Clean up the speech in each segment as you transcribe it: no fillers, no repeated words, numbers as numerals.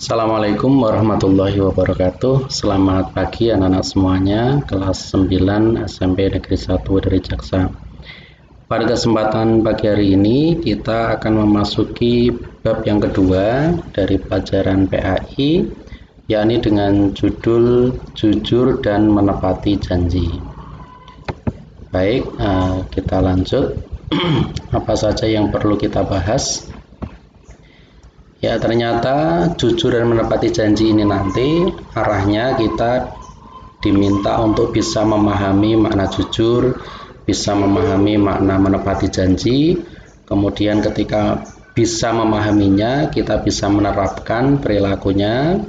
Assalamualaikum warahmatullahi wabarakatuh. Selamat pagi anak-anak semuanya, kelas 9 SMP Negeri 1 dari Jaksa. Pada kesempatan pagi hari ini kita akan memasuki bab yang kedua dari pelajaran PAI, yakni dengan judul Jujur dan Menepati Janji. Baik, kita lanjut. Apa saja yang perlu kita bahas? Ya, ternyata jujur dan menepati janji ini nanti arahnya kita diminta untuk bisa memahami makna jujur, bisa memahami makna menepati janji. Kemudian ketika bisa memahaminya, kita bisa menerapkan perilakunya.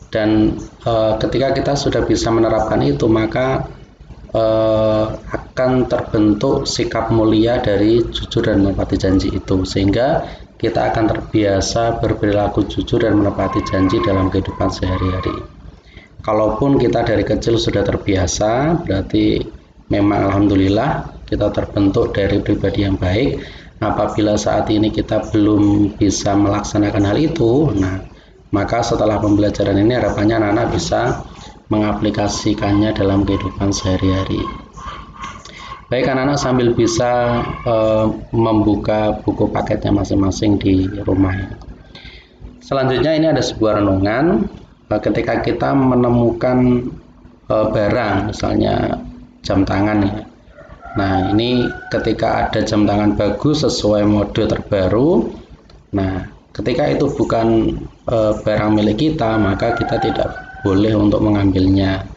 Dan ketika kita sudah bisa menerapkan itu, maka akan terbentuk sikap mulia dari jujur dan menepati janji itu, sehingga kita akan terbiasa berperilaku jujur dan menepati janji dalam kehidupan sehari-hari. Kalaupun kita dari kecil sudah terbiasa, berarti memang alhamdulillah kita terbentuk dari pribadi yang baik. Apabila saat ini kita belum bisa melaksanakan hal itu, maka setelah pembelajaran ini harapannya anak-anak bisa mengaplikasikannya dalam kehidupan sehari-hari. Baik anak-anak, sambil bisa membuka buku paketnya masing-masing di rumah. Selanjutnya ini ada sebuah renungan. Ketika kita menemukan barang, misalnya jam tangan ya. Nah, ini ketika ada jam tangan bagus sesuai mode terbaru. Nah, ketika itu bukan barang milik kita, maka kita tidak boleh untuk mengambilnya.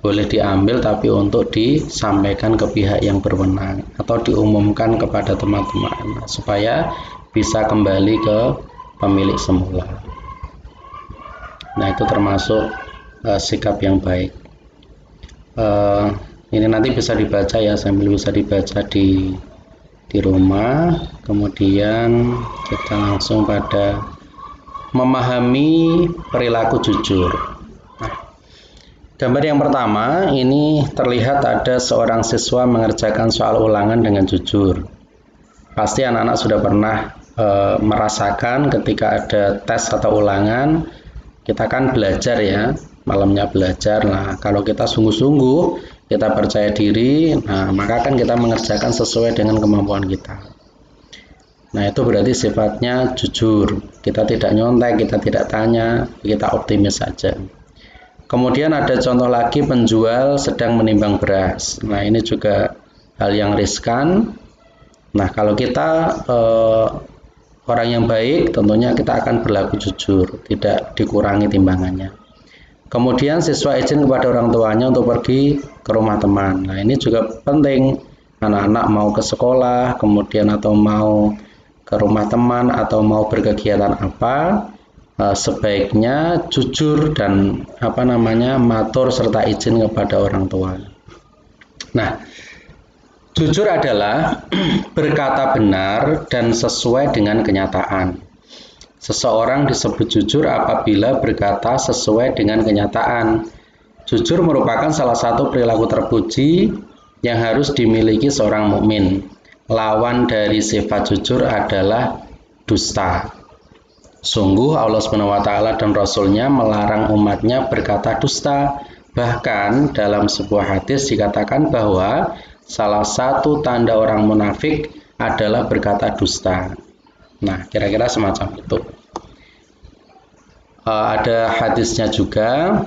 Boleh diambil tapi untuk disampaikan ke pihak yang berwenang atau diumumkan kepada teman-teman supaya bisa kembali ke pemilik semula. Nah, itu termasuk sikap yang baik. Ini nanti bisa dibaca ya, sambil bisa dibaca di rumah. Kemudian kita langsung pada memahami perilaku jujur. Gambar yang pertama, ini terlihat ada seorang siswa mengerjakan soal ulangan dengan jujur. Pasti anak-anak sudah pernah merasakan ketika ada tes atau ulangan, kita kan belajar ya, malamnya belajar. Nah, kalau kita sungguh-sungguh, kita percaya diri, maka kan kita mengerjakan sesuai dengan kemampuan kita. Nah, itu berarti sifatnya jujur. Kita tidak nyontek, kita tidak tanya, kita optimis saja. Kemudian ada contoh lagi, penjual sedang menimbang beras. Nah, ini juga hal yang riskan. Nah, kalau kita orang yang baik, tentunya kita akan berlaku jujur, tidak dikurangi timbangannya. Kemudian siswa izin kepada orang tuanya untuk pergi ke rumah teman. Nah, ini juga penting. Anak-anak mau ke sekolah, kemudian atau mau ke rumah teman atau mau berkegiatan apa, sebaiknya jujur dan matur serta izin kepada orang tua. Nah, jujur adalah berkata benar dan sesuai dengan kenyataan. Seseorang disebut jujur apabila berkata sesuai dengan kenyataan. Jujur merupakan salah satu perilaku terpuji yang harus dimiliki seorang mukmin. Lawan dari sifat jujur adalah dusta. Sungguh Allah SWT dan Rasul-Nya melarang umatnya berkata dusta. Bahkan dalam sebuah hadis dikatakan bahwa salah satu tanda orang munafik adalah berkata dusta. Nah, kira-kira semacam itu. Ada hadisnya juga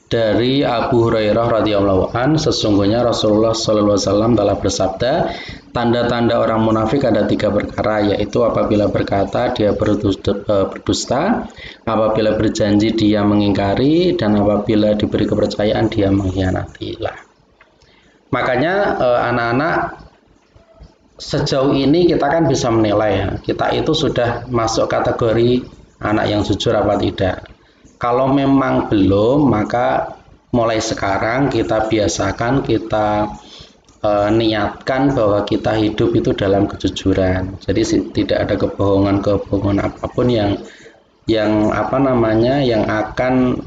dari Abu Hurairah radhiyallahu an, sesungguhnya Rasulullah SAW telah bersabda, tanda-tanda orang munafik ada 3 perkara, yaitu apabila berkata dia berdusta, apabila berjanji dia mengingkari, dan apabila diberi kepercayaan dia mengkhianati. Makanya anak-anak, sejauh ini kita kan bisa menilai ya, kita itu sudah masuk kategori anak yang jujur apa tidak. Kalau memang belum, maka mulai sekarang kita biasakan, kita niatkan bahwa kita hidup itu dalam kejujuran. Jadi tidak ada kebohongan apapun yang akan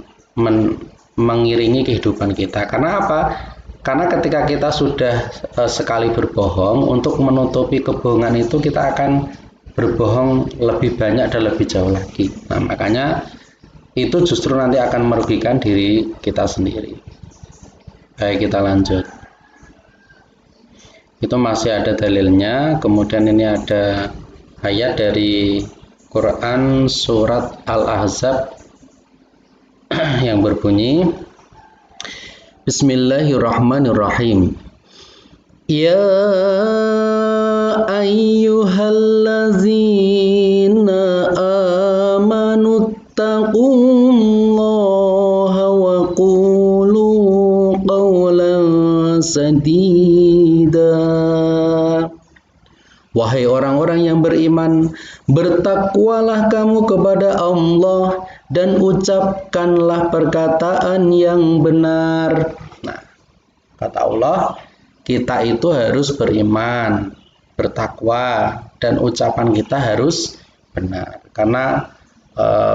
mengiringi kehidupan kita. Karena apa? Karena ketika kita sudah sekali berbohong, untuk menutupi kebohongan itu kita akan berbohong lebih banyak dan lebih jauh lagi. Nah, makanya itu justru nanti akan merugikan diri kita sendiri. Baik, kita lanjut. Itu masih ada dalilnya. Kemudian ini ada ayat dari Quran surat Al-Ahzab yang berbunyi, Bismillahirrahmanirrahim. Ya ayyuhallazina amanu taqullaha wa qulu qawlan sadida. Wahai orang-orang yang beriman, bertakwalah kamu kepada Allah dan ucapkanlah perkataan yang benar. Nah, kata Allah, kita itu harus beriman, bertakwa, dan ucapan kita harus benar. Karena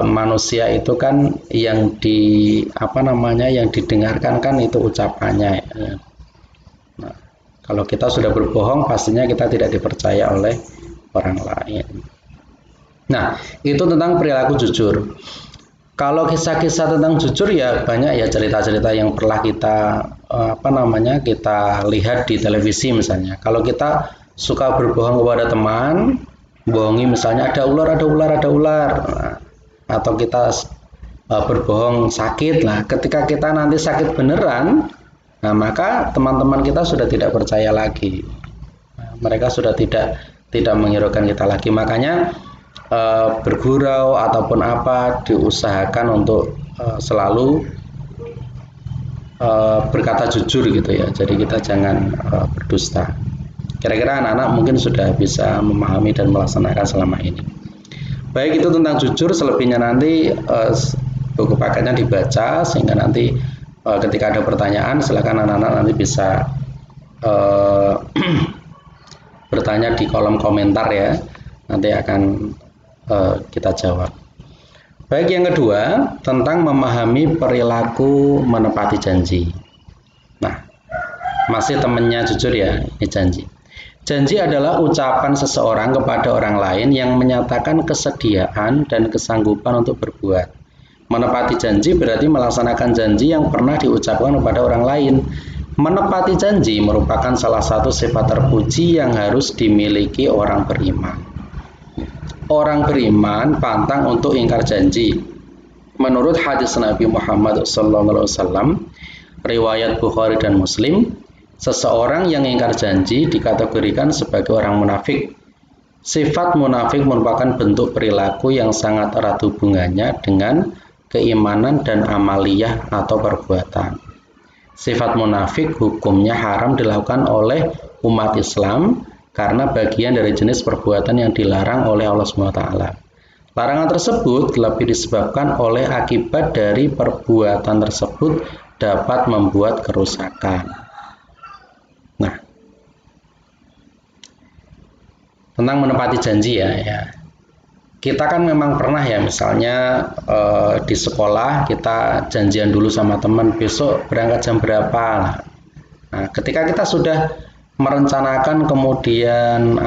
manusia itu kan yang yang didengarkan kan itu ucapannya. Nah, kalau kita sudah berbohong, pastinya kita tidak dipercaya oleh orang lain. Nah, itu tentang perilaku jujur. Kalau kisah-kisah tentang jujur ya banyak ya, cerita-cerita yang pernah kita kita lihat di televisi misalnya. Kalau kita suka berbohong kepada teman, bohongi misalnya ada ular. Nah, atau kita berbohong sakit. Nah, ketika kita nanti sakit beneran, nah maka teman-teman kita sudah tidak percaya lagi. Nah, mereka sudah tidak menghiraukan kita lagi. Makanya bergurau ataupun apa diusahakan untuk selalu berkata jujur gitu ya. Jadi kita jangan berdusta. Kira-kira anak-anak mungkin sudah bisa memahami dan melaksanakan selama ini. Baik, itu tentang jujur. Selebihnya nanti buku paketnya dibaca sehingga nanti ketika ada pertanyaan silakan anak-anak nanti bisa bertanya di kolom komentar ya. Nanti akan kita jawab. Baik, yang kedua tentang memahami perilaku menepati janji. Nah, masih temannya jujur ya, ini janji. Janji adalah ucapan seseorang kepada orang lain yang menyatakan kesediaan dan kesanggupan untuk berbuat. Menepati janji berarti melaksanakan janji yang pernah diucapkan kepada orang lain. Menepati janji merupakan salah satu sifat terpuji yang harus dimiliki orang beriman. Orang beriman pantang untuk ingkar janji. Menurut hadis Nabi Muhammad SAW, riwayat Bukhari dan Muslim, seseorang yang ingkar janji dikategorikan sebagai orang munafik. Sifat munafik merupakan bentuk perilaku yang sangat erat hubungannya dengan keimanan dan amaliyah atau perbuatan. Sifat munafik hukumnya haram dilakukan oleh umat Islam karena bagian dari jenis perbuatan yang dilarang oleh Allah SWT. Larangan tersebut lebih disebabkan oleh akibat dari perbuatan tersebut dapat membuat kerusakan. Nah, tentang menepati janji ya. Kita kan memang pernah ya, misalnya di sekolah kita janjian dulu sama teman besok berangkat jam berapa. Nah, ketika kita sudah merencanakan kemudian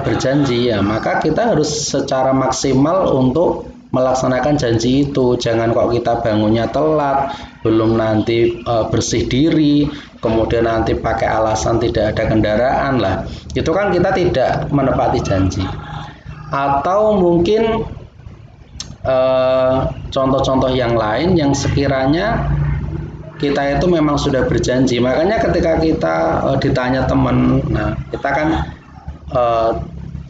berjanji ya, maka kita harus secara maksimal untuk melaksanakan janji itu. Jangan kok kita bangunnya telat, belum nanti bersih diri, kemudian nanti pakai alasan tidak ada kendaraan lah. Itu kan kita tidak menepati janji. Atau mungkin contoh-contoh yang lain yang sekiranya kita itu memang sudah berjanji. Makanya ketika kita ditanya teman, nah kita kan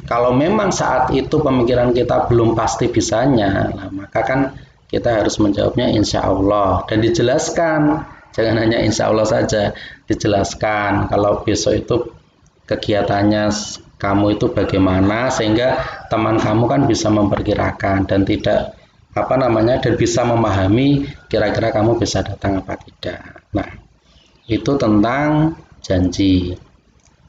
kalau memang saat itu pemikiran kita belum pasti bisanya, nah, maka kan kita harus menjawabnya insya Allah dan dijelaskan. Jangan hanya insya Allah saja, dijelaskan kalau besok itu kegiatannya kamu itu bagaimana sehingga teman kamu kan bisa memperkirakan dan tidak dan bisa memahami kira-kira kamu bisa datang apa tidak. Nah, itu tentang janji.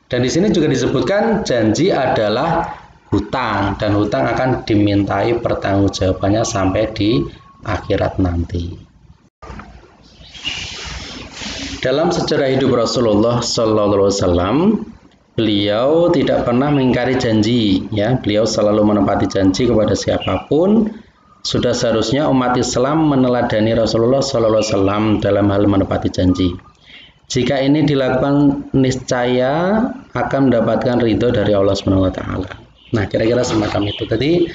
Dan di sini juga disebutkan janji adalah hutang dan hutang akan dimintai pertanggungjawabannya sampai di akhirat nanti. Dalam sejarah hidup Rasulullah SAW, Beliau tidak pernah mengingkari janji, ya. Beliau selalu menepati janji kepada siapapun. Sudah seharusnya umat Islam meneladani Rasulullah SAW dalam hal menepati janji. Jika ini dilakukan, niscaya akan mendapatkan ridho dari Allah SWT. Nah, kira-kira semacam itu. Tadi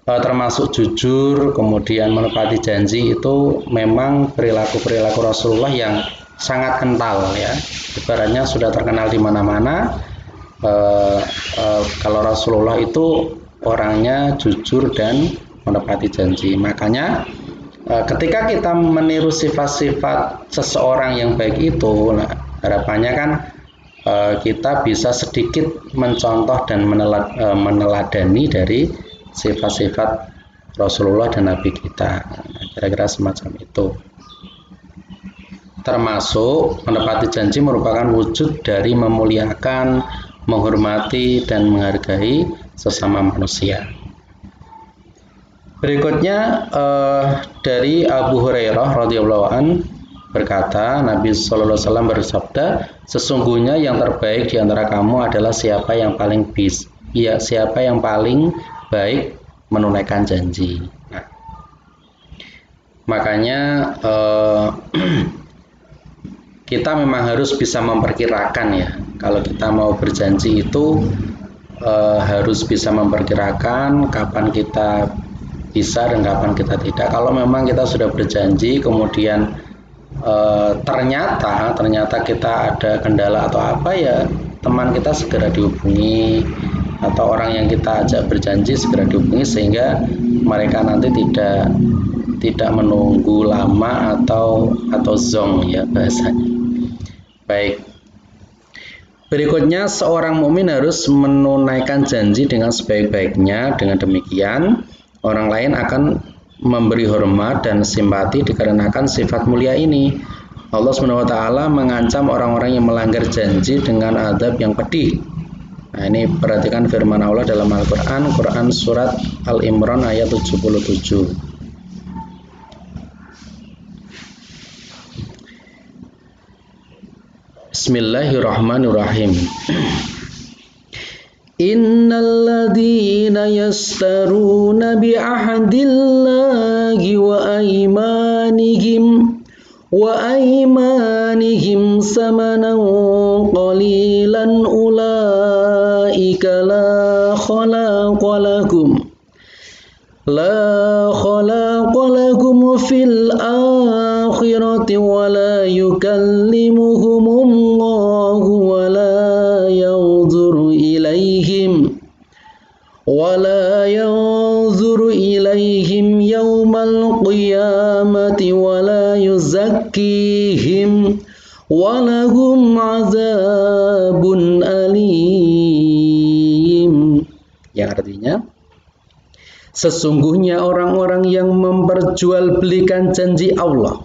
termasuk jujur, kemudian menepati janji, itu memang perilaku-perilaku Rasulullah yang sangat kental, ya. Ibaratnya sudah terkenal di mana-mana. Kalau Rasulullah itu orangnya jujur dan menepati janji. Makanya ketika kita meniru sifat-sifat seseorang yang baik itu, nah, harapannya kan kita bisa sedikit mencontoh dan meneladani dari sifat-sifat Rasulullah dan Nabi kita. Nah, kira-kira semacam itu. Termasuk menepati janji merupakan wujud dari memuliakan, menghormati, dan menghargai sesama manusia. Berikutnya dari Abu Hurairah radhiyallahu an berkata, Nabi sallallahu alaihi wasallam bersabda, sesungguhnya yang terbaik di antara kamu adalah siapa yang paling baik menunaikan janji. Nah, makanya kita memang harus bisa memperkirakan, ya. Kalau kita mau berjanji itu harus bisa memperkirakan kapan kita bisa dan kapan kita tidak. Kalau memang kita sudah berjanji kemudian ternyata kita ada kendala atau apa, ya teman kita segera dihubungi, atau orang yang kita ajak berjanji segera dihubungi, sehingga mereka nanti tidak menunggu lama atau zong, ya bahasanya. Baik. Berikutnya, seorang mukmin harus menunaikan janji dengan sebaik-baiknya. Dengan demikian, orang lain akan memberi hormat dan simpati dikarenakan sifat mulia ini. Allah SWT mengancam orang-orang yang melanggar janji dengan azab yang pedih. Nah, ini perhatikan firman Allah dalam Al-Quran, Quran Surat Al-Imran ayat 77. Bismillahirrahmanirrahim. Innalladzina yastaruna bi'ahdillahi wa aymanihim samanan qalilan ulaika la khalaqa lakum fil akhirati wa la yukallimuhumullahu wa la yanzuru ilaihim yawmal qiyamati wa la yuzakkihim wa lahum azabun alim. Yang artinya, sesungguhnya orang-orang yang memperjualbelikan janji Allah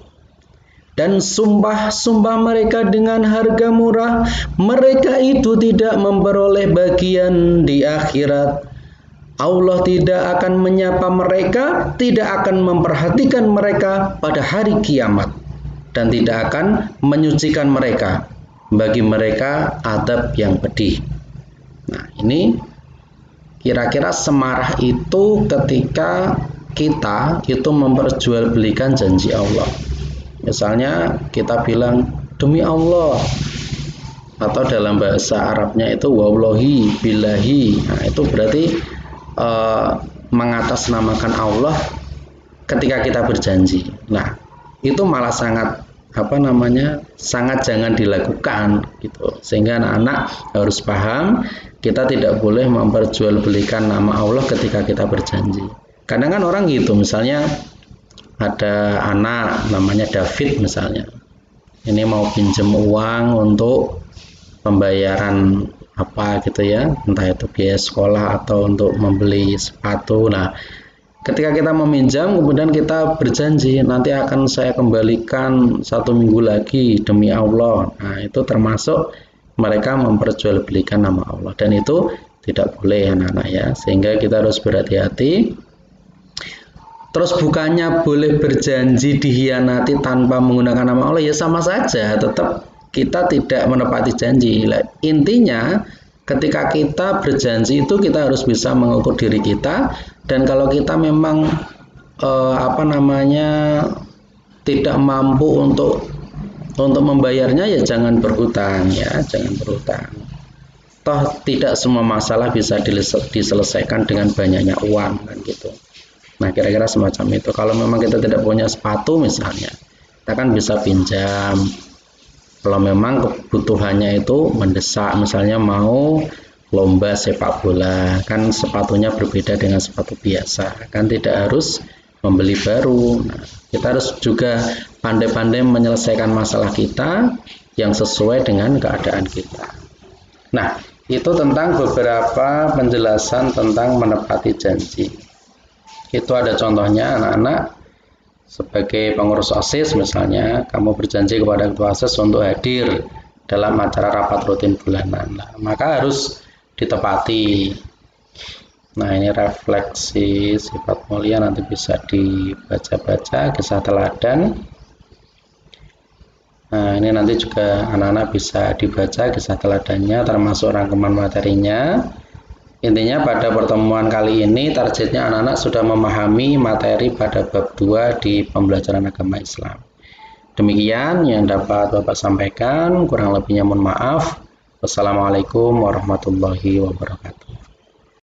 dan sumpah-sumpah mereka dengan harga murah, mereka itu tidak memperoleh bagian di akhirat. Allah tidak akan menyapa mereka, tidak akan memperhatikan mereka pada hari kiamat, dan tidak akan menyucikan mereka. Bagi mereka azab yang pedih. Nah, ini kira-kira semarah itu ketika kita itu memperjualbelikan janji Allah. Misalnya kita bilang demi Allah, atau dalam bahasa Arabnya itu wallahi billahi. Nah, itu berarti mengatasnamakan Allah ketika kita berjanji. Nah, itu malah sangat sangat jangan dilakukan gitu. Sehingga anak-anak harus paham, kita tidak boleh memperjualbelikan nama Allah ketika kita berjanji. Kadang kan orang gitu, misalnya ada anak namanya David misalnya, ini mau pinjam uang untuk pembayaran apa gitu ya, entah itu biaya sekolah atau untuk membeli sepatu. Nah, ketika kita meminjam kemudian kita berjanji nanti akan saya kembalikan 1 minggu lagi demi Allah. Nah, itu termasuk mereka memperjualbelikan nama Allah, dan itu tidak boleh anak-anak ya, sehingga kita harus berhati-hati. Terus bukannya boleh berjanji dikhianati tanpa menggunakan nama Allah, ya sama saja, tetap kita tidak menepati janji. Intinya ketika kita berjanji itu kita harus bisa mengukur diri kita, dan kalau kita memang tidak mampu untuk membayarnya, ya jangan berhutang, ya jangan berhutang. Toh tidak semua masalah bisa diselesaikan dengan banyaknya uang kan gitu. Nah kira-kira semacam itu. Kalau memang kita tidak punya sepatu misalnya, kita kan bisa pinjam. Kalau memang kebutuhannya itu mendesak, misalnya mau lomba sepak bola, kan sepatunya berbeda dengan sepatu biasa, kan tidak harus membeli baru. Nah, kita harus juga pandai-pandai menyelesaikan masalah kita yang sesuai dengan keadaan kita. Nah, itu tentang beberapa penjelasan tentang menepati janji. Itu ada contohnya anak-anak. Sebagai pengurus OSIS misalnya, kamu berjanji kepada ketua OSIS untuk hadir dalam acara rapat rutin bulanan. Nah, maka harus ditepati. Nah, ini refleksi sifat mulia, nanti bisa dibaca-baca kisah teladan. Nah, ini nanti juga anak-anak bisa dibaca kisah teladannya termasuk rangkuman materinya. Intinya pada pertemuan kali ini targetnya anak-anak sudah memahami materi pada bab 2 di pembelajaran agama Islam. Demikian yang dapat Bapak sampaikan, kurang lebihnya mohon maaf. Wassalamualaikum warahmatullahi wabarakatuh.